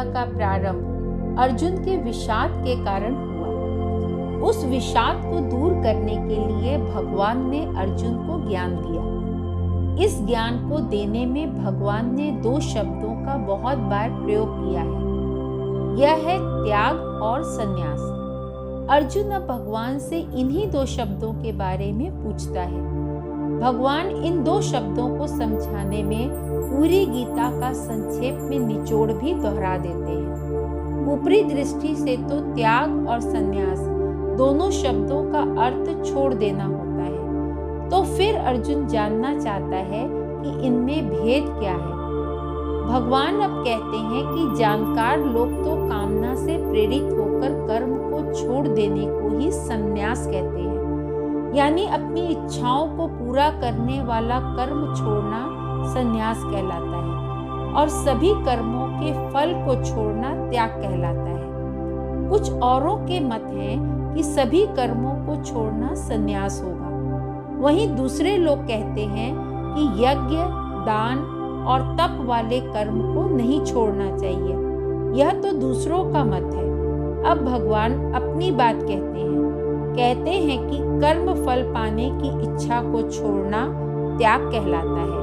लीला का प्रारंभ अर्जुन के विषाद के कारण हुआ। उस विषाद को दूर करने के लिए भगवान ने अर्जुन को ज्ञान दिया। इस ज्ञान को देने में भगवान ने 2 शब्दों का बहुत बार प्रयोग किया है। यह है त्याग और संन्यास। अर्जुन अब भगवान से इन्हीं 2 शब्दों के बारे में पूछता है। भगवान इन 2 शब्दों को समझाने में पूरी गीता का संक्षेप में निचोड़ भी दोहरा देते हैं। ऊपरी दृष्टि से तो त्याग और संन्यास दोनों शब्दों का अर्थ छोड़ देना होता है, तो फिर अर्जुन जानना चाहता है कि इनमें भेद क्या है। भगवान अब कहते हैं कि जानकार लोग तो कामना से प्रेरित होकर कर्म को छोड़ देने को ही संन्यास कहते हैं, यानी अपनी इच्छाओं को पूरा करने वाला कर्म छोड़ना संन्यास कहलाता है और सभी कर्मों के फल को छोड़ना त्याग कहलाता है। कुछ औरों के मत हैं कि सभी कर्मों को छोड़ना संन्यास होगा। वहीं दूसरे लोग कहते हैं कि यज्ञ, दान और तप वाले कर्म को नहीं छोड़ना चाहिए। यह तो दूसरों का मत है। अब भगवान अपनी बात कहते हैं कि कर्म फल पाने की इच्छा को छोड़ना त्याग कहलाता है।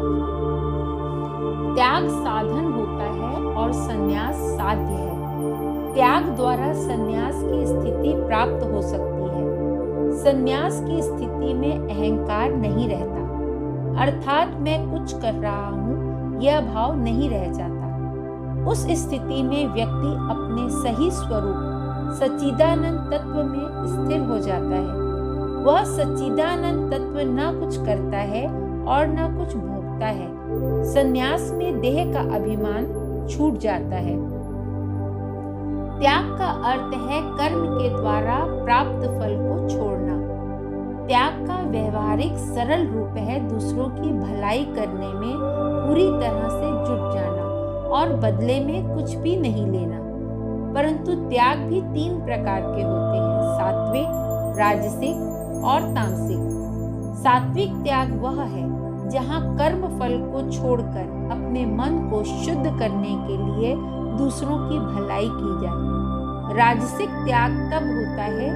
त्याग साधन होता है और संन्यास साध्य है। त्याग द्वारा संन्यास की स्थिति प्राप्त हो सकती है। संन्यास की स्थिति में अहंकार नहीं रहता, अर्थात मैं कुछ कर रहा हूँ यह भाव नहीं रह जाता। उस स्थिति में व्यक्ति अपने सही स्वरूप सच्चिदानंद तत्व में स्थिर हो जाता है। वह सच्चिदानंद तत्व न कुछ करता है और न कुछ भोगता है। संन्यास में देह का अभिमान छूट जाता है। त्याग का अर्थ है कर्म के द्वारा प्राप्त फल को छोड़ना। त्याग का व्यवहारिक सरल रूप है दूसरों की भलाई करने में पूरी तरह से जुट जाना और बदले में कुछ भी नहीं लेना। परंतु त्याग भी 3 प्रकार के होते हैं, सात्विक, राजसिक और तामसिक। सात्विक त्याग वह है जहाँ कर्म फल को छोड़कर अपने मन को शुद्ध करने के लिए दूसरों की भलाई की जाए। राजसिक त्याग तब होता है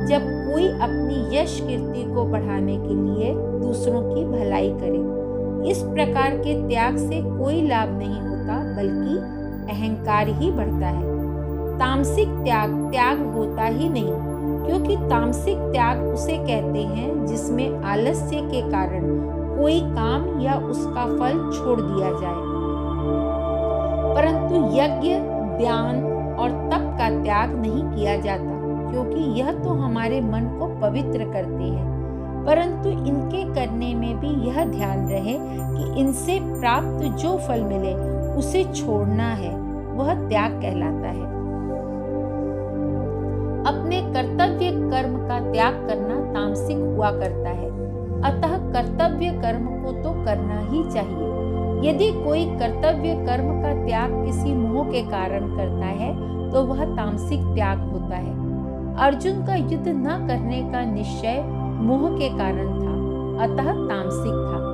जब कोई अपनी यश कीर्ति को बढ़ाने के लिए दूसरों की भलाई करे। इस प्रकार के त्याग से कोई लाभ नहीं होता, बल्कि अहंकार ही बढ़ता है। तामसिक त्याग होता ही नहीं, क्योंकि तामसिक त्याग उसे कहते हैं जिसमें आलस्य के कारण कोई काम या उसका फल छोड़ दिया जाए। परंतु यज्ञ, ध्यान और तप का त्याग नहीं किया जाता, क्योंकि यह तो हमारे मन को पवित्र करते हैं। परंतु इनके करने में भी यह ध्यान रहे कि इनसे प्राप्त जो फल मिले उसे छोड़ना है, वह त्याग कहलाता है। अपने कर्तव्य कर्म का त्याग करना तामसिक हुआ करता है, अतः कर्तव्य कर्म को तो करना ही चाहिए। यदि कोई कर्तव्य कर्म का त्याग किसी मोह के कारण करता है तो वह तामसिक त्याग होता है। अर्जुन का युद्ध न करने का निश्चय मोह के कारण था, अतः तामसिक था।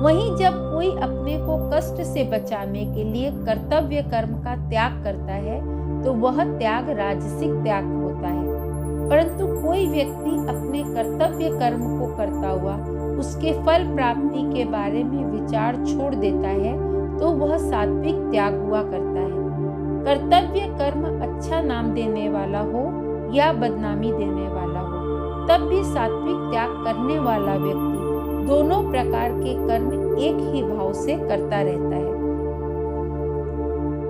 वहीं जब कोई अपने को कष्ट से बचाने के लिए कर्तव्य कर्म का त्याग करता है तो वह त्याग राजसिक त्याग होता है। परंतु कोई व्यक्ति अपने कर्तव्य कर्म को करता हुआ उसके फल प्राप्ति के बारे में विचार छोड़ देता है तो वह सात्विक त्याग हुआ करता है। कर्तव्य कर्म अच्छा नाम देने वाला हो या बदनामी देने वाला हो, तब भी सात्विक त्याग करने वाला व्यक्ति दोनों प्रकार के कर्म एक ही भाव से करता रहता है।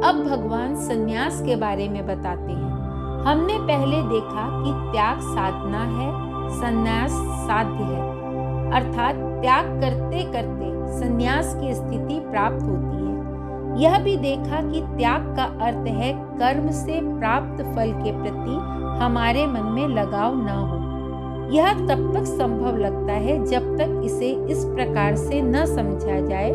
अब भगवान संन्यास के बारे में बताते हैं। हमने पहले देखा कि त्याग साधना है, संन्यास साध्य है, अर्थात त्याग करते करते संन्यास की स्थिति प्राप्त होती है। यह भी देखा कि त्याग का अर्थ है कर्म से प्राप्त फल के प्रति हमारे मन में लगाव न हो। यह तब तक संभव लगता है जब तक इसे इस प्रकार से न समझा जाए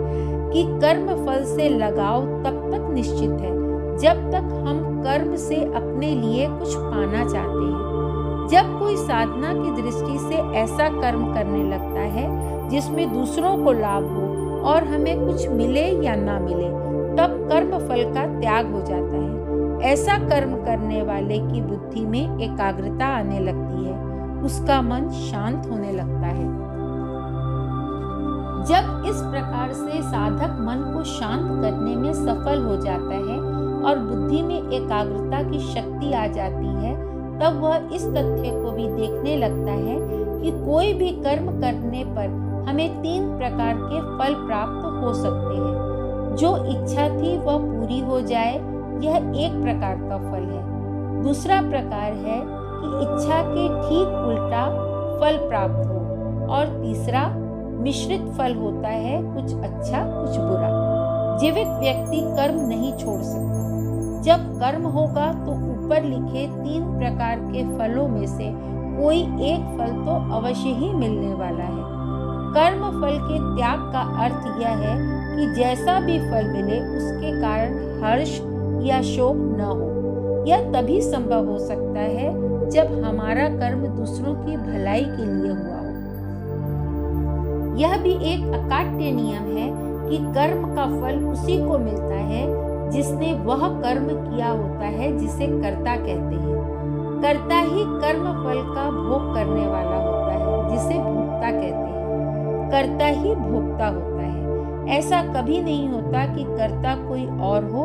कि कर्म फल से लगाव तब तक निश्चित है जब तक हम कर्म से अपने लिए कुछ पाना चाहते हैं। जब कोई साधना की दृष्टि से ऐसा कर्म करने लगता है जिसमें दूसरों को लाभ हो और हमें कुछ मिले या ना मिले, तब कर्म फल का त्याग हो जाता है। ऐसा कर्म करने वाले की बुद्धि में एकाग्रता आने लगती है, उसका मन शांत होने लगता है। जब इस प्रकार से साधक मन को शांत करने में सफल हो जाता है और बुद्धि में एकाग्रता की शक्ति आ जाती है, तब वह इस तथ्य को भी देखने लगता है कि कोई भी कर्म करने पर हमें 3 प्रकार के फल प्राप्त हो सकते हैं। जो इच्छा थी वह पूरी हो जाए, यह एक प्रकार का फल है। दूसरा प्रकार है कि इच्छा के ठीक उल्टा फल प्राप्त हो, और तीसरा मिश्रित फल होता है, कुछ अच्छा कुछ बुरा। जीवित व्यक्ति कर्म नहीं छोड़ सकता। जब कर्म होगा तो ऊपर लिखे 3 प्रकार के फलों में से कोई एक फल तो अवश्य ही मिलने वाला है। कर्म फल के त्याग का अर्थ यह है कि जैसा भी फल मिले उसके कारण हर्ष या शोक न हो। यह तभी संभव हो सकता है जब हमारा कर्म दूसरों की भलाई के लिए हुआ हो। यह भी एक अकाट्य नियम है कि कर्म का फल उसी को मिलता है जिसने वह कर्म किया होता है जिसे कर्ता कहते हैं। कर्ता ही कर्म फल का भोग करने वाला होता है, जिसे भोक्ता कहते हैं। कर्ता ही भोक्ता होता है। ऐसा कभी नहीं होता कि कर्ता कोई और हो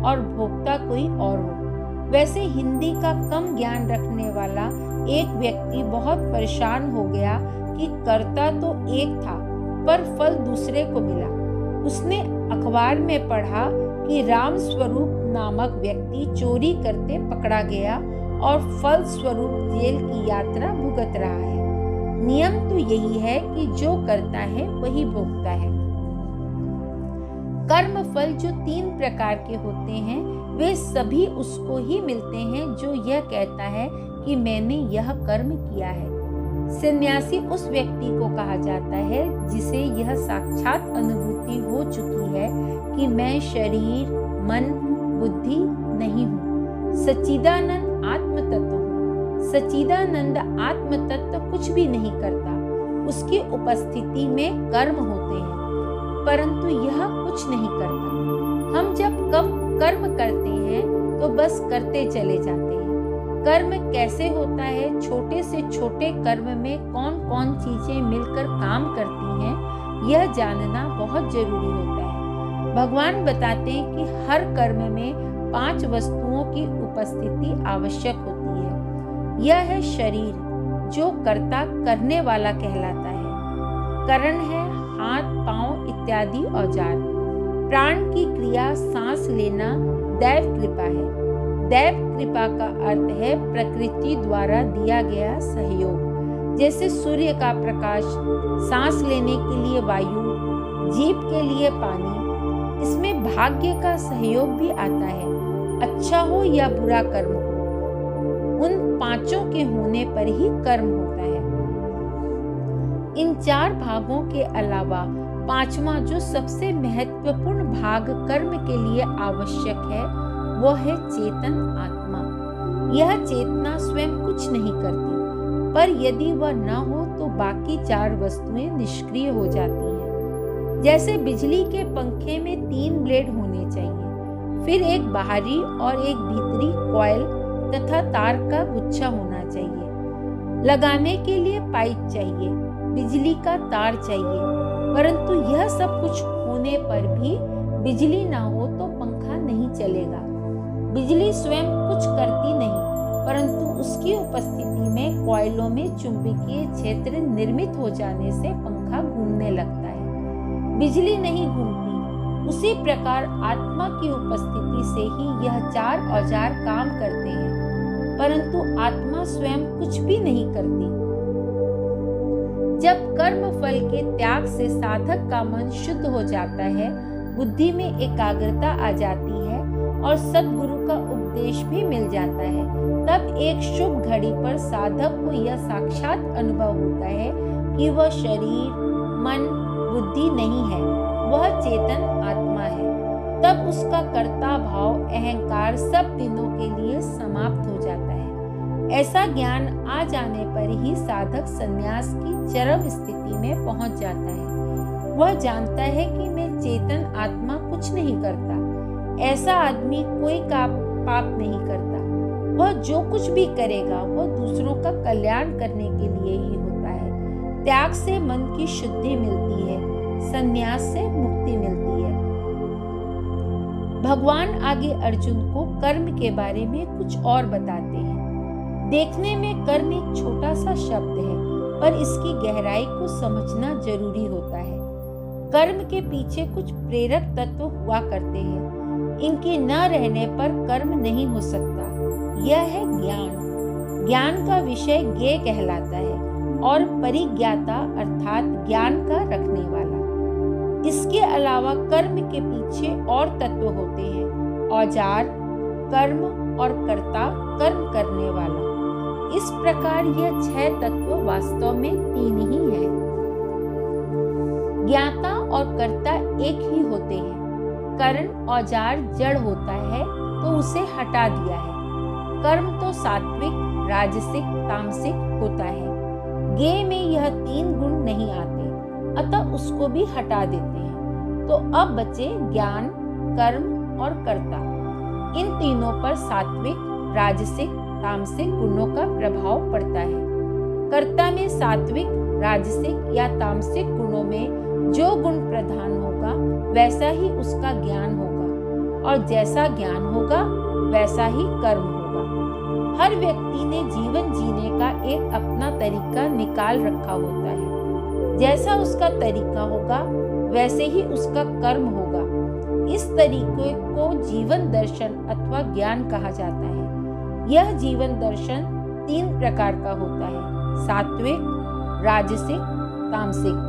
और भोक्ता कोई और हो। वैसे हिंदी का कम ज्ञान रखने वाला एक व्यक्ति बहुत परेशान हो गया कि कर्ता तो एक था पर फल दूसरे को मिला। उसने अखबार में पढ़ा कि राम स्वरूप नामक व्यक्ति चोरी करते पकड़ा गया और फल स्वरूप जेल की यात्रा भुगत रहा है। नियम तो यही है कि जो करता है वही भोगता है। कर्म फल जो 3 प्रकार के होते हैं वे सभी उसको ही मिलते हैं जो यह कहता है कि मैंने यह कर्म किया है। सन्यासी उस व्यक्ति को कहा जाता है जिसे यह साक्षात अनुभूति हो चुकी है कि मैं शरीर, मन, बुद्धि नहीं हूँ, सच्चिदानंद आत्म तत्व हूँ। सच्चिदानंद आत्म तत्व कुछ भी नहीं करता, उसकी उपस्थिति में कर्म होते हैं, परंतु यह कुछ नहीं करता। हम जब कर्म करते हैं तो बस करते चले जाते हैं। कर्म कैसे होता है, छोटे से छोटे कर्म में कौन कौन चीजें मिलकर काम करती हैं, यह जानना बहुत जरूरी होता है। भगवान बताते हैं कि हर कर्म में 5 वस्तुओं की उपस्थिति आवश्यक होती है। यह है शरीर, जो कर्ता करने वाला कहलाता है। करण है हाथ, पांव इत्यादि औजार। प्राण की क्रिया सांस लेना दैव कृपा है। दैव कृपा का अर्थ है प्रकृति द्वारा दिया गया सहयोग। जैसे सूर्य का प्रकाश, सांस लेने के लिए वायु, जीभ के लिए पानी। इसमें भाग्य का सहयोग भी आता है। अच्छा हो या बुरा कर्म हो, उन 5 के होने पर ही कर्म होता है। इन 4 भागों के अलावा 5वां जो सबसे महत्वपूर्ण भाग कर्म के लिए आवश्यक है वो है चेतन आत्मा। यह चेतना स्वयं कुछ नहीं करती, पर यदि वह न हो तो बाकी 4 वस्तुएं निष्क्रिय हो जाती हैं। जैसे बिजली के पंखे में 3 ब्लेड होने चाहिए, फिर एक बाहरी और एक भीतरी कॉइल तथा तार का गुच्छा होना चाहिए। लगाने के लिए पाइप चाहिए, बिजली का तार चाहिए, परंतु यह सब कुछ होने पर भी बिजली ना हो तो पंखा नहीं चलेगा। बिजली स्वयं कुछ करती नहीं, परंतु उसकी उपस्थिति में कॉइलों में चुंबकीय क्षेत्र निर्मित हो जाने से पंखा घूमने लगता है। बिजली नहीं घूमती, उसी प्रकार आत्मा की उपस्थिति से ही यह 4 औजार काम करते हैं, परंतु आत्मा स्वयं कुछ भी नहीं करती। जब कर्म फल के त्याग से साधक का मन शुद्ध हो जाता है, बुद्धि में एकाग्रता आ जाती है और सद्गुरु का उपदेश भी मिल जाता है, तब एक शुभ घड़ी पर साधक को यह साक्षात अनुभव होता है कि वह शरीर, मन, बुद्धि नहीं है, वह चेतन आत्मा है। तब उसका कर्ता भाव, अहंकार सब दिनों के लिए समाप्त हो जाता है। ऐसा ज्ञान आ जाने पर ही साधक संन्यास की चरम स्थिति में पहुंच जाता है। वह जानता है कि मैं चेतन आत्मा कुछ नहीं करता। ऐसा आदमी कोई पाप नहीं करता। वह जो कुछ भी करेगा वह दूसरों का कल्याण करने के लिए ही होता है। त्याग से मन की शुद्धि मिलती है, संन्यास से मुक्ति मिलती है। भगवान आगे अर्जुन को कर्म के बारे में कुछ और बताते हैं। देखने में कर्म एक छोटा सा शब्द है, पर इसकी गहराई को समझना जरूरी होता है। कर्म के पीछे कुछ प्रेरक तत्व हुआ करते हैं। इनके न रहने पर कर्म नहीं हो सकता। यह है ज्ञान। ज्ञान का विषय ज्ञेय कहलाता है और परिज्ञाता अर्थात ज्ञान का रखने वाला। इसके अलावा कर्म के पीछे और तत्व होते हैं। औजार, कर्म और कर्ता, कर्म करने वाला। इस प्रकार यह 6 तत्व वास्तव में 3 ही हैं। ज्ञाता और कर्ता एक ही होते हैं। कर्ण औजार जड़ होता है तो उसे हटा दिया है। कर्म तो सात्विक, राजसिक, तामसिक होता है। ज्ञेय में यह 3 गुण नहीं आते, अतः उसको भी हटा देते हैं। तो अब बचे ज्ञान, कर्म और कर्ता। इन तीनों पर सात्विक, राजसिक, तामसिक गुणों का प्रभाव पड़ता है। कर्ता में सात्विक, राजसिक या तामसिक गुणों में जो गुण प्रधान होगा वैसा ही उसका ज्ञान होगा, और जैसा ज्ञान होगा वैसा ही कर्म होगा। हर व्यक्ति ने जीवन जीने का एक अपना तरीका निकाल रखा होता है। जैसा उसका तरीका होगा वैसे ही उसका कर्म होगा। इस तरीके को जीवन दर्शन अथवा ज्ञान कहा जाता है। यह जीवन दर्शन 3 प्रकार का होता है: सात्विक, राजसिक, तामसिक।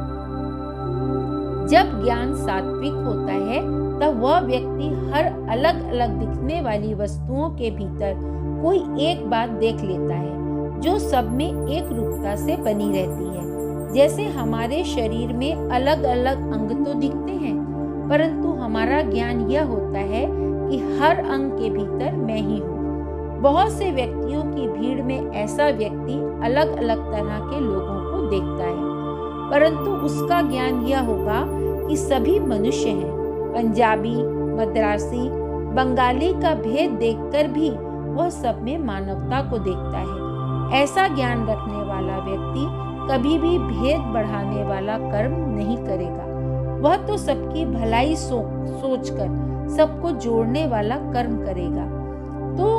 जब ज्ञान सात्विक होता है तब वह व्यक्ति हर अलग अलग दिखने वाली वस्तुओं के भीतर कोई एक बात देख लेता है जो सब में एक रूपता से बनी रहती है। जैसे हमारे शरीर में अलग अलग अंग तो दिखते हैं, परंतु हमारा ज्ञान यह होता है कि हर अंग के भीतर मैं ही हूँ। बहुत से व्यक्तियों की भीड़ में ऐसा व्यक्ति अलग अलग तरह के लोगों को देखता है, परंतु उसका ज्ञान यह होगा कि सभी मनुष्य हैं। पंजाबी, मद्रासी, बंगाली का भेद देखकर भी वह सब में मानवता को देखता है। ऐसा ज्ञान रखने वाला व्यक्ति कभी भी भेद बढ़ाने वाला कर्म नहीं करेगा। वह तो सबकी भलाई सोचकर सबको जोड़ने वाला कर्म करेगा। तो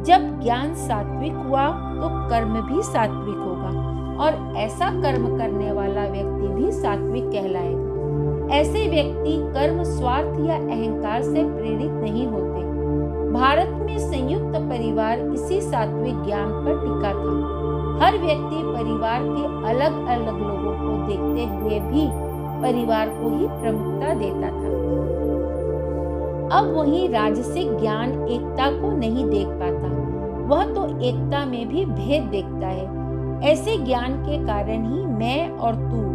जब ज्ञान सात्विक हुआ तो कर्म भी सात्विक होगा, और ऐसा कर्म करने वाला व्यक्ति भी सात्विक कहलाएगा। ऐसे व्यक्ति कर्म स्वार्थ या अहंकार से प्रेरित नहीं होते। भारत में संयुक्त परिवार इसी सात्विक ज्ञान पर टिका था। हर व्यक्ति परिवार के अलग अलग लोगों को देखते हुए भी परिवार को ही प्रमुखता देता था। अब वही राजसिक ज्ञान एकता को नहीं देख पाता, वह तो एकता में भी भेद देखता है। ऐसे ज्ञान के कारण ही मैं और तू,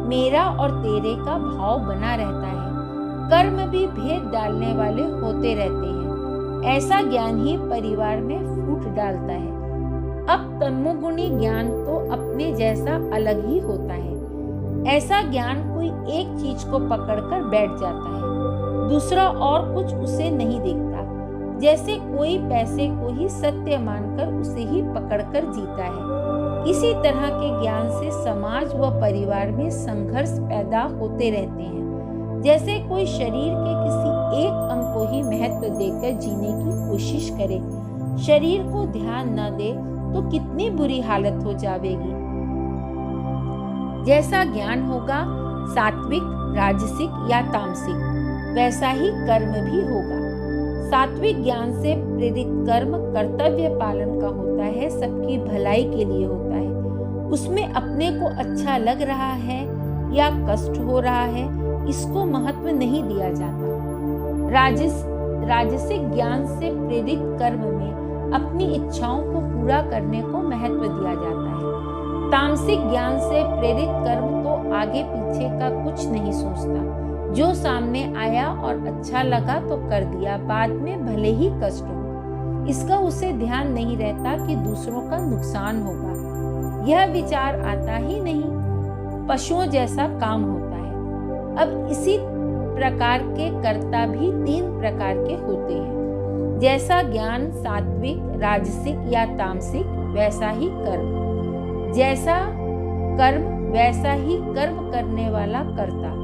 मेरा और तेरे का भाव बना रहता है। कर्म भी भेद डालने वाले होते रहते हैं। ऐसा ज्ञान ही परिवार में फूट डालता है। अब तमोगुणी ज्ञान तो अपने जैसा अलग ही होता है। ऐसा ज्ञान कोई एक चीज को पकड़कर बैठ जाता है, दूसरा और कुछ उसे नहीं दिखता। जैसे कोई पैसे को ही सत्य मानकर उसे ही पकड़कर जीता है। इसी तरह के ज्ञान से समाज व परिवार में संघर्ष पैदा होते रहते हैं। जैसे कोई शरीर के किसी एक अंग को ही महत्व देकर जीने की कोशिश करे, शरीर को ध्यान न दे तो कितनी बुरी हालत हो जाएगी। जैसा ज्ञान होगा सात्विक, राजसिक या तामसिक, वैसा ही कर्म भी होगा। सात्विक ज्ञान से प्रेरित कर्म कर्तव्य पालन का होता है, सबकी भलाई के लिए होता है। उसमें अपने को अच्छा लग रहा है या कष्ट हो रहा है, इसको महत्व नहीं दिया जाता। राजसिक ज्ञान से प्रेरित कर्म में अपनी इच्छाओं को पूरा करने को महत्व दिया जाता है। तामसिक ज्ञान से प्रेरित कर्म तो आगे पीछे का कुछ नहीं सोचता, जो सामने आया और अच्छा लगा तो कर दिया, बाद में भले ही कष्ट हो। इसका उसे ध्यान नहीं रहता कि दूसरों का नुकसान होगा, यह विचार आता ही नहीं। पशुओं जैसा काम होता है। अब इसी प्रकार के कर्ता भी 3 प्रकार के होते हैं। जैसा ज्ञान सात्विक, राजसिक या तामसिक, वैसा ही कर्म। जैसा कर्म वैसा ही कर्म करने वाला कर्ता।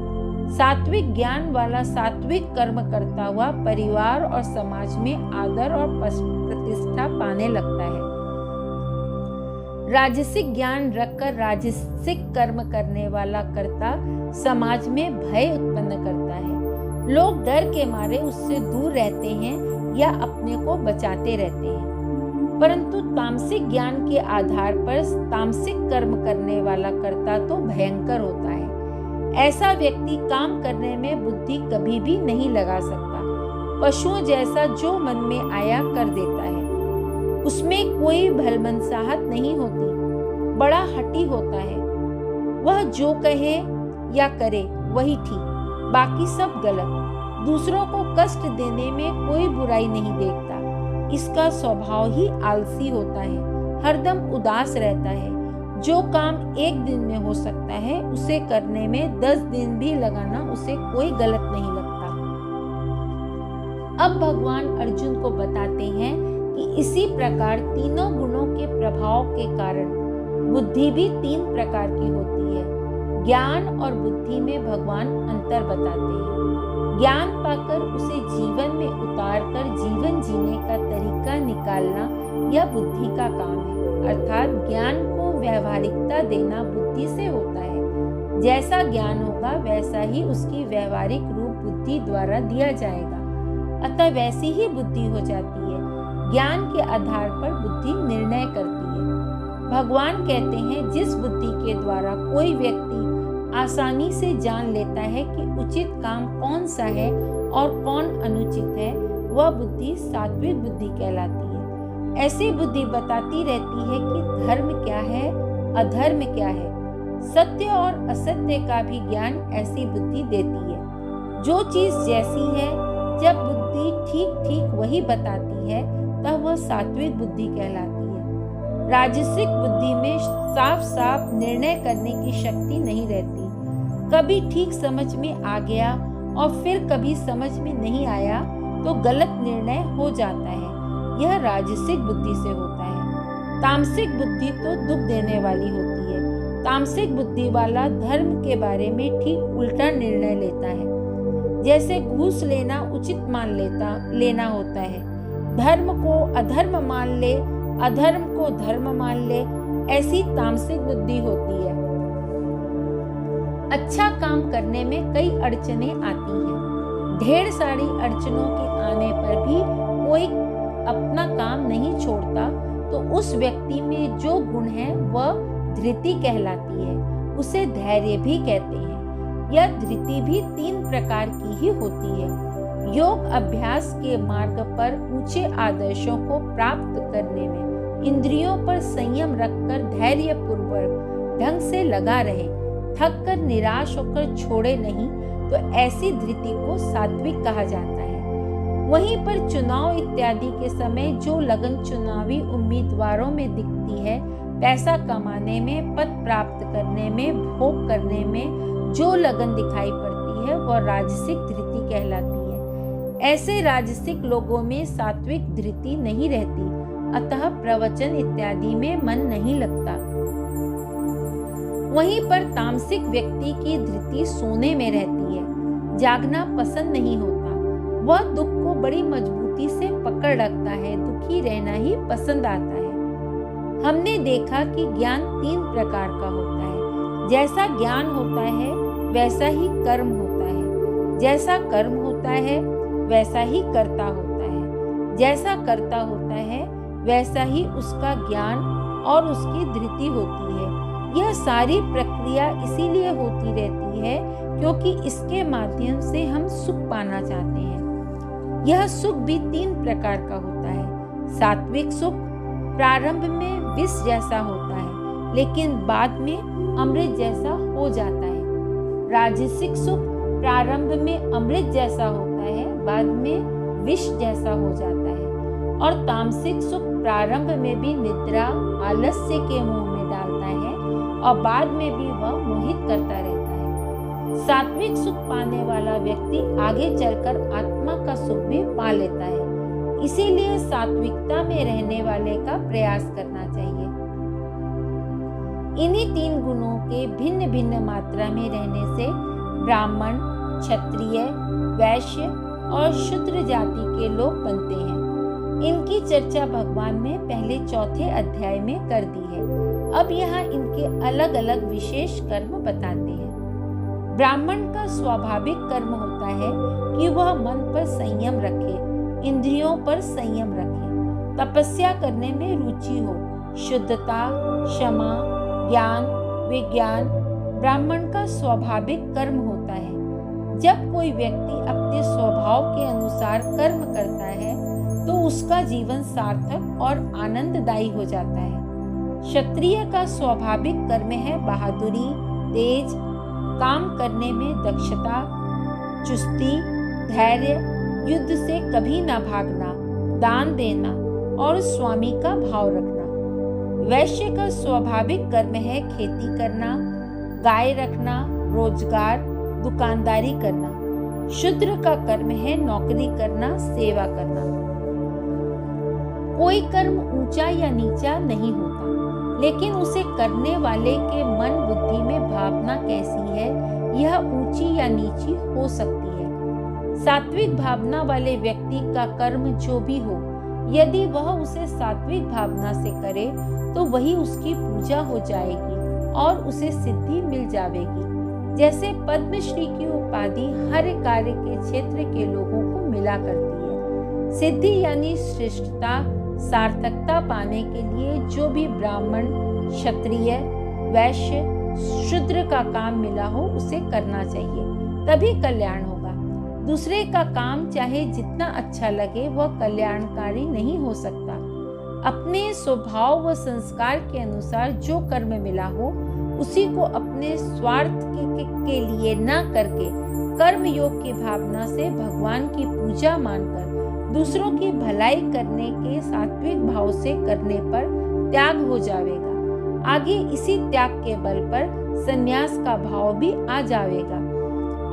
सात्विक ज्ञान वाला सात्विक कर्म करता हुआ परिवार और समाज में आदर और प्रतिष्ठा पाने लगता है। राजसिक ज्ञान रखकर राजसिक कर्म करने वाला कर्ता समाज में भय उत्पन्न करता है। लोग डर के मारे उससे दूर रहते हैं या अपने को बचाते रहते हैं। परंतु तामसिक ज्ञान के आधार पर तामसिक कर्म करने वाला कर्ता तो भयंकर होता है। ऐसा व्यक्ति काम करने में बुद्धि कभी भी नहीं लगा सकता। पशुओं जैसा जो मन में आया कर देता है। उसमें कोई भलमनसाहत नहीं होती, बड़ा हठी होता है। वह जो कहे या करे वही ठीक, बाकी सब गलत। दूसरों को कष्ट देने में कोई बुराई नहीं देखता। इसका स्वभाव ही आलसी होता है, हरदम उदास रहता है। जो काम एक दिन में हो सकता है उसे करने में 10 दिन भी लगाना उसे कोई गलत नहीं लगता। अब भगवान अर्जुन को बताते हैं कि इसी प्रकार तीनों गुणों के प्रभाव के कारण बुद्धि भी 3 प्रकार की होती है। ज्ञान और बुद्धि में भगवान अंतर बताते हैं। ज्ञान पाकर उसे जीवन में उतारकर जीवन जीने का तरीका निकालना यह बुद्धि का काम है। अर्थात ज्ञान को व्यवहारिकता देना बुद्धि से होता है। जैसा ज्ञान होगा वैसा ही उसकी व्यवहारिक रूप बुद्धि द्वारा दिया जाएगा। अतः वैसी ही बुद्धि हो जाती है। ज्ञान के आधार पर बुद्धि निर्णय करती है। भगवान कहते हैं जिस बुद्धि के द्वारा कोई व्यक्ति आसानी से जान लेता है कि उचित काम कौन सा है और कौन अनुचित है, वह बुद्धि सात्विक बुद्धि कहलाती है। ऐसी बुद्धि बताती रहती है कि धर्म क्या है, अधर्म क्या है। सत्य और असत्य का भी ज्ञान ऐसी बुद्धि देती है। जो चीज जैसी है, जब बुद्धि ठीक ठीक वही बताती है तब वह सात्विक बुद्धि कहलाती है। राजसिक बुद्धि में साफ साफ निर्णय करने की शक्ति नहीं रहती। कभी ठीक समझ में आ गया और फिर कभी समझ में नहीं आया तो गलत निर्णय हो जाता है। यह राजसिक बुद्धि से होता है। तामसिक बुद्धि तो दुख देने वाली होती है। तामसिक बुद्धि वाला धर्म के बारे में ठीक उल्टा निर्णय लेता है। जैसे घूस लेना उचित मान लेना होता है। धर्म को अधर्म मान ले, अधर्म को धर्म मान ले, ऐसी तामसिक बुद्धि होती है। अच्छा काम करने में कई अड़चने आती हैं। ढेर सारी अड़चनों के आने पर भी कोई अपना काम नहीं छोड़ता तो उस व्यक्ति में जो गुण है वह धृति कहलाती है। उसे धैर्य भी कहते हैं। यह धृति भी 3 प्रकार की ही होती है। योग अभ्यास के मार्ग पर ऊंचे आदर्शों को प्राप्त करने में इंद्रियों पर संयम रखकर धैर्य पूर्वक ढंग से लगा रहे, थक कर निराश होकर छोड़े नहीं, तो ऐसी धृति को सात्विक कहा जाता है। वहीं पर चुनाव इत्यादि के समय जो लगन चुनावी उम्मीदवारों में दिखती है, पैसा कमाने में, पद प्राप्त करने में, भोग करने में जो लगन दिखाई पड़ती है वह राजसिक धृति कहलाती है। ऐसे राजसिक लोगों में सात्विक धृति नहीं रहती, अतः प्रवचन इत्यादि में मन नहीं लगता। वहीं पर तामसिक व्यक्ति की धृति सोने में रहती है, जागना पसंद नहीं होता। वह दुख को बड़ी मजबूती से पकड़ रखता है, दुखी रहना ही पसंद आता है। हमने देखा कि ज्ञान 3 प्रकार का होता है। जैसा ज्ञान होता है वैसा ही कर्म होता है। जैसा कर्म होता है वैसा ही कर्ता होता है। जैसा कर्ता होता है वैसा ही उसका ज्ञान और उसकी धृति होती है। यह सारी प्रक्रिया इसीलिए होती रहती है क्योंकि इसके माध्यम से हम सुख पाना चाहते हैं। यह सुख भी 3 प्रकार का होता है। सात्विक सुख प्रारंभ में विष जैसा होता है लेकिन बाद में अमृत जैसा हो जाता है। राजसिक सुख प्रारंभ में अमृत जैसा होता है, बाद में विष जैसा हो जाता है। और तामसिक सुख प्रारंभ में भी निद्रा आलस्य के मुंह में डालता है और बाद में भी वह मोहित करता रहता है। सात्विक सुख पाने वाला व्यक्ति आगे चलकर आत्मा का सुख भी पा लेता है। इसीलिए सात्विकता में रहने वाले का प्रयास करना चाहिए। इन्हीं 3 गुणों के भिन्न भिन्न मात्रा में रहने से ब्राह्मण, क्षत्रिय, वैश्य और शूद्र जाति के लोग बनते हैं। इनकी चर्चा भगवान ने पहले 4 अध्याय में कर दी है। अब यहाँ इनके अलग अलग विशेष कर्म बताते हैं। ब्राह्मण का स्वाभाविक कर्म होता है कि वह मन पर संयम रखे, इंद्रियों पर संयम रखे, तपस्या करने में रुचि हो, शुद्धता, क्षमा, ज्ञान, विज्ञान ब्राह्मण का स्वाभाविक कर्म होता है। जब कोई व्यक्ति अपने स्वभाव के अनुसार कर्म करता है तो उसका जीवन सार्थक और आनंददायी हो जाता है। क्षत्रिय का स्वाभाविक कर्म है बहादुरी, तेज, काम करने में दक्षता, चुस्ती, धैर्य, युद्ध से कभी न भागना, दान देना और स्वामी का भाव रखना। वैश्य का स्वाभाविक कर्म है खेती करना, गाय रखना, रोजगार, दुकानदारी करना। शूद्र का कर्म है नौकरी करना, सेवा करना। कोई कर्म ऊंचा या नीचा नहीं होता, लेकिन उसे करने वाले के मन बुद्धि में भावना कैसी है, यह ऊंची या नीची हो सकती है। सात्विक भावना वाले व्यक्ति का कर्म जो भी हो, यदि वह उसे सात्विक भावना से करे तो वही उसकी पूजा हो जाएगी और उसे सिद्धि मिल जाएगी। जैसे पद्मश्री की उपाधि हर कार्य के क्षेत्र के लोगों को मिला करती है। सिद्धि यानी श्रेष्ठता, सार्थकता पाने के लिए जो भी ब्राह्मण, क्षत्रिय, वैश्य, शूद्र का काम मिला हो उसे करना चाहिए, तभी कल्याण होगा। दूसरे का काम चाहे जितना अच्छा लगे वह कल्याणकारी नहीं हो सकता। अपने स्वभाव व संस्कार के अनुसार जो कर्म मिला हो उसी को अपने स्वार्थ के लिए न करके कर्म योग की भावना से भगवान की पूजा मानकर दूसरों की भलाई करने के सात्विक भाव से करने पर त्याग हो जाएगा। आगे इसी त्याग के बल पर संन्यास का भाव भी आ जाएगा।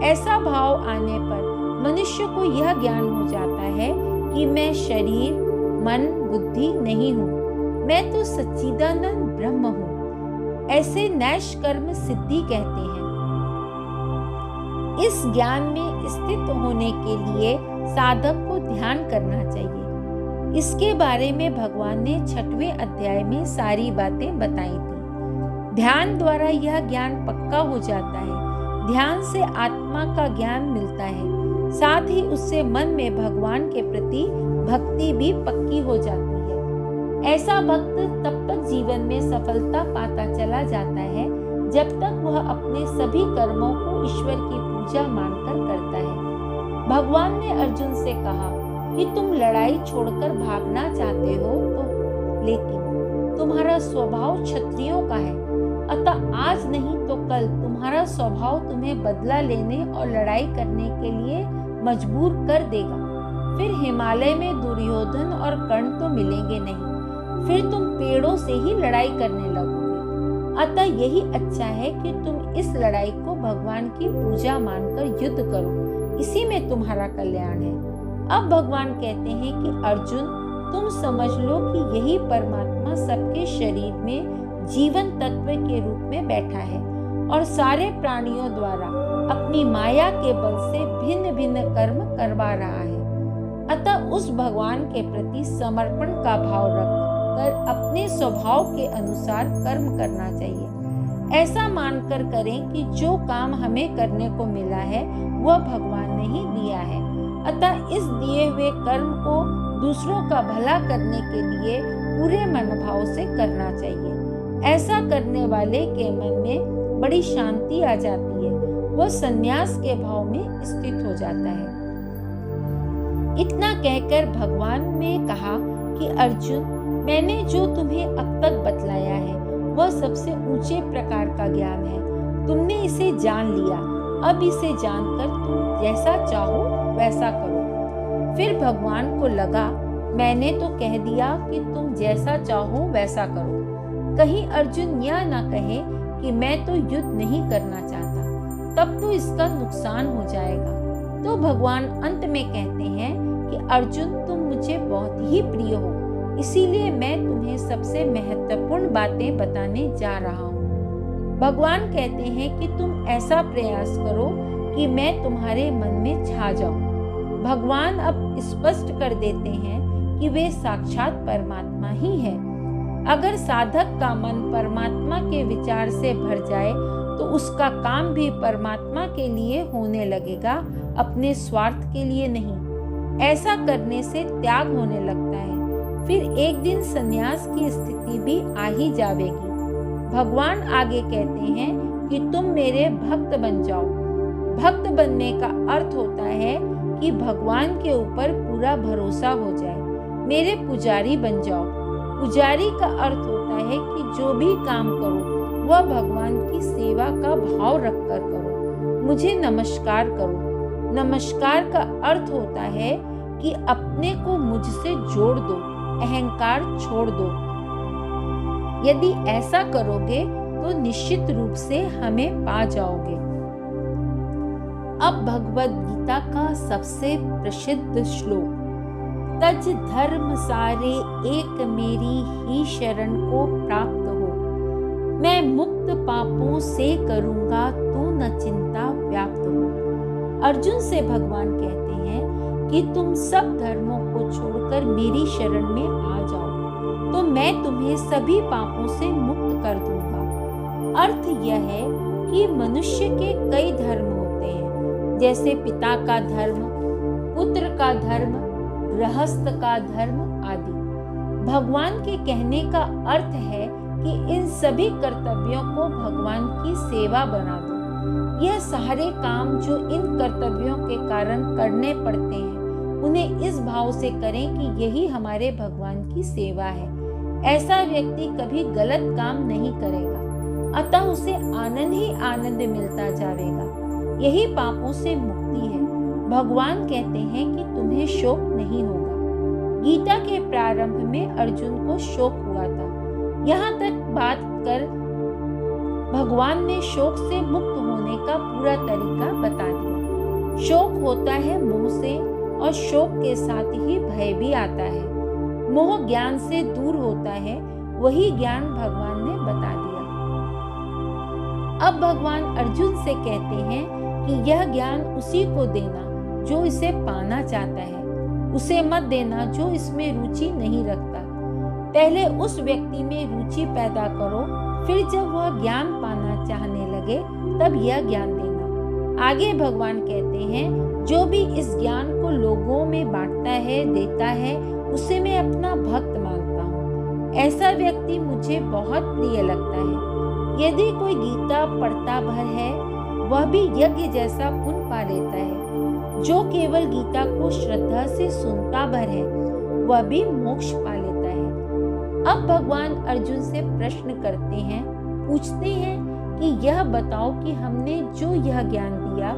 ऐसा भाव आने पर मनुष्य को यह ज्ञान हो जाता है कि मैं शरीर, मन, बुद्धि नहीं हूँ, मैं तो सच्चिदानंद ब्रह्म हूँ। ऐसे नैश कर्म सिद्धि कहते हैं। इस ज्ञान में स्थित होने के लिए साधक को ध्यान करना चाहिए। इसके बारे में भगवान ने 6वें अध्याय में सारी बातें बताई थी। ध्यान द्वारा यह ज्ञान पक्का हो जाता है। ध्यान से आत्मा का ज्ञान मिलता है, साथ ही उससे मन में भगवान के प्रति भक्ति भी पक्की हो जाती है। ऐसा भक्त तब तक जीवन में सफलता पाता चला जाता है जब तक वह अपने सभी कर्मों को ईश्वर की पूजा मानकर करता है। भगवान ने अर्जुन से कहा कि तुम लड़ाई छोड़कर भागना चाहते हो तो, लेकिन तुम्हारा स्वभाव क्षत्रियों का है, अतः आज नहीं तो कल तुम्हारा स्वभाव तुम्हें बदला लेने और लड़ाई करने के लिए मजबूर कर देगा। फिर हिमालय में दुर्योधन और कर्ण तो मिलेंगे नहीं, फिर तुम पेड़ों से ही लड़ाई करने लगोगे। अतः यही अच्छा है कि तुम इस लड़ाई को भगवान की पूजा मानकर युद्ध करो, इसी में तुम्हारा कल्याण है। अब भगवान कहते हैं कि अर्जुन, तुम समझ लो कि यही परमात्मा सबके शरीर में जीवन तत्व के रूप में बैठा है और सारे प्राणियों द्वारा अपनी माया के बल से भिन्न भिन्न कर्म करवा रहा है। अतः उस भगवान के प्रति समर्पण का भाव रखकर अपने स्वभाव के अनुसार कर्म करना चाहिए। ऐसा मानकर करें कि जो काम हमें करने को मिला है वह भगवान ने ही दिया है। अतः इस दिए हुए कर्म को दूसरों का भला करने के लिए पूरे मनोभाव से करना चाहिए। ऐसा करने वाले के मन में बड़ी शांति आ जाती है, वह संन्यास के भाव में स्थित हो जाता है। इतना कहकर भगवान ने कहा कि अर्जुन, मैंने जो तुम्हें अब तक बतलाया है वह सबसे ऊंचे प्रकार का ज्ञान है। तुमने इसे जान लिया, अब इसे जानकर तुम जैसा चाहो वैसा करो। फिर भगवान को लगा, मैंने तो कह दिया कि तुम जैसा चाहो वैसा करो। कहीं अर्जुन यह ना कहे कि मैं तो युद्ध नहीं करना चाहता, तब तो इसका नुकसान हो जाएगा। तो भगवान अंत में कहते हैं कि अर्जुन, तुम मुझ मुझे बहुत ही प्रिय हो, इसीलिए मैं तुम्हें सबसे महत्वपूर्ण बातें बताने जा रहा हूँ। भगवान कहते हैं कि तुम ऐसा प्रयास करो कि मैं तुम्हारे मन में छा जाऊं। भगवान अब स्पष्ट कर देते हैं कि वे साक्षात परमात्मा ही है। अगर साधक का मन परमात्मा के विचार से भर जाए तो उसका काम भी परमात्मा के लिए होने लगेगा, अपने स्वार्थ के लिए नहीं। ऐसा करने से त्याग होने लगता है, फिर एक दिन संन्यास की स्थिति भी आ ही जाएगी। भगवान आगे कहते हैं कि तुम मेरे भक्त बन जाओ। भक्त बनने का अर्थ होता है कि भगवान के ऊपर पूरा भरोसा हो जाए। मेरे पुजारी बन जाओ। पुजारी का अर्थ होता है कि जो भी काम करो वह भगवान की सेवा का भाव रखकर करो। मुझे नमस्कार करो। नमस्कार का अर्थ होता है कि अपने को मुझसे जोड़ दो, अहंकार छोड़ दो। यदि ऐसा करोगे तो निश्चित रूप से हमें पा जाओगे। अब भगवद गीता का सबसे प्रसिद्ध श्लोक, तज धर्म सारे एक मेरी ही शरण को प्राप्त हो, मैं मुक्त पापों से करूंगा तू न चिंता व्याप्त हो। अर्जुन से भगवान कहते हैं कि तुम सब धर्मों को छोड़कर मेरी शरण में आ जाओ तो मैं तुम्हें सभी पापों से मुक्त कर दूंगा। अर्थ यह है कि मनुष्य के कई धर्म होते हैं, जैसे पिता का धर्म, पुत्र का धर्म, गृहस्थ का धर्म आदि। भगवान के कहने का अर्थ है कि इन सभी कर्तव्यों को भगवान की सेवा बना दो। यह सारे काम जो इन कर्तव्यों के कारण करने पड़ते हैं, उन्हें इस भाव से करें कि यही हमारे भगवान की सेवा है। ऐसा व्यक्ति कभी गलत काम नहीं करेगा, अतः उसे आनंद ही आनंद मिलता जाएगा। यही पापों से मुक्ति है। भगवान कहते हैं कि तुम्हें शोक नहीं होगा। गीता के प्रारंभ में अर्जुन को शोक हुआ था। यहाँ तक बात कर भगवान ने शोक से मुक्त होने का पूरा तरीका बता दिया। शोक होता है मोह से, और शोक के साथ ही भय भी आता है। मोह ज्ञान से दूर होता है, वही ज्ञान भगवान ने बता दिया। अब भगवान अर्जुन से कहते हैं कि यह ज्ञान उसी को देना जो इसे पाना चाहता है, उसे मत देना जो इसमें रुचि नहीं रखता। पहले उस व्यक्ति में रुचि पैदा करो, फिर जब वह ज्ञान पाना चाहने लगे तब यह ज्ञान देना। आगे भगवान कहते हैं, जो भी इस ज्ञान को लोगों में बांटता है, देता है, उसे मैं अपना भक्त मानता हूँ। ऐसा व्यक्ति मुझे बहुत प्रिय लगता है। यदि कोई गीता पढ़ता भर है, वह भी यज्ञ जैसा पुण्य पा लेता है। जो केवल गीता को श्रद्धा से सुनता भर है, वह भी मोक्ष पा लेता है। अब भगवान अर्जुन से प्रश्न करते हैं, पूछते हैं कि यह बताओ कि हमने जो यह ज्ञान दिया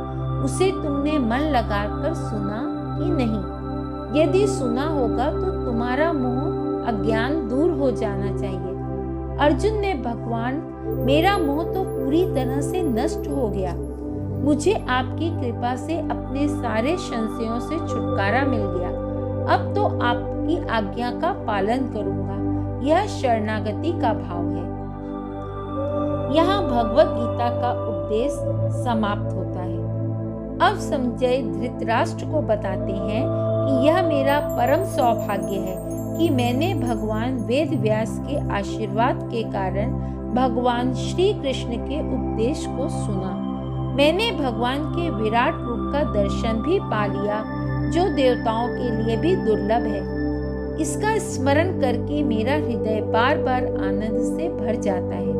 उसे तुमने मन लगाकर सुना कि नहीं? यदि सुना होगा तो तुम्हारा मोह अज्ञान दूर हो जाना चाहिए। अर्जुन ने, भगवान मेरा मोह तो पूरी तरह से नष्ट हो गया। मुझे आपकी कृपा से अपने सारे संशयों से छुटकारा मिल गया। अब तो आपकी आज्ञा का पालन करूंगा। यह शरणागति का भाव है। यहाँ भगवत गीता का उपदेश समाप्त होता है। अब संजय धृतराष्ट्र को बताते हैं कि यह मेरा परम सौभाग्य है कि मैंने भगवान वेद व्यास के आशीर्वाद के कारण भगवान श्री कृष्ण के उपदेश को सुना। मैंने भगवान के विराट रूप का दर्शन भी पा लिया, जो देवताओं के लिए भी दुर्लभ है। इसका स्मरण करके मेरा हृदय बार बार आनंद से भर जाता है।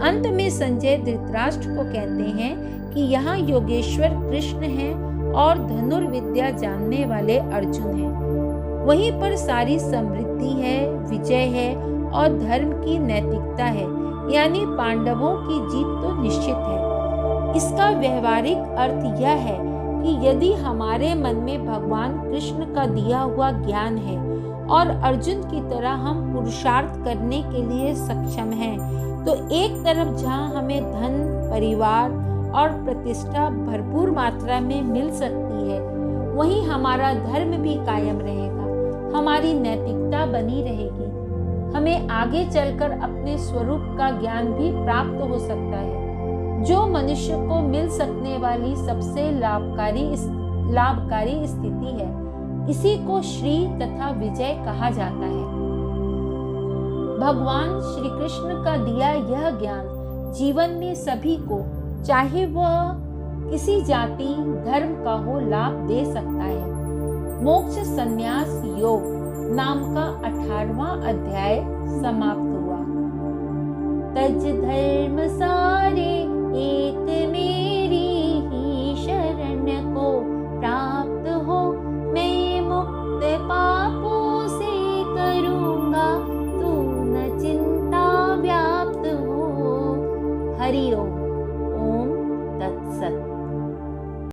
अंत में संजय धृतराष्ट्र को कहते हैं कि यहाँ योगेश्वर कृष्ण हैं और धनुर्विद्या जानने वाले अर्जुन हैं। वहीं पर सारी समृद्धि है, विजय है और धर्म की नैतिकता है, यानी पांडवों की जीत तो निश्चित है। इसका व्यवहारिक अर्थ यह है कि यदि हमारे मन में भगवान कृष्ण का दिया हुआ ज्ञान है और अर्जुन की तरह हम पुरुषार्थ करने के लिए सक्षम हैं, तो एक तरफ जहाँ हमें धन, परिवार और प्रतिष्ठा भरपूर मात्रा में मिल सकती है, वहीं हमारा धर्म भी कायम रहेगा। हमारी नैतिकता बनी रहेगी। हमें आगे चलकर अपने स्वरूप का ज्ञान भी प्राप्त हो सकता है, जो मनुष्य को मिल सकने वाली सबसे लाभकारी स्थिति है। इसी को श्री तथा विजय कहा जाता है। भगवान श्री कृष्ण का दिया यह ज्ञान जीवन में सभी को, चाहे वह किसी जाति धर्म का हो, लाभ दे सकता है। मोक्ष संन्यास योग नाम का 18वां अध्याय समाप्त हुआ। तज धर्म सारे एक मेरी ही शरण को प्राप्त हो, मैं मुक्त पापों से करूँगा, तू न चिंता व्याप्त हो। हरि ओम।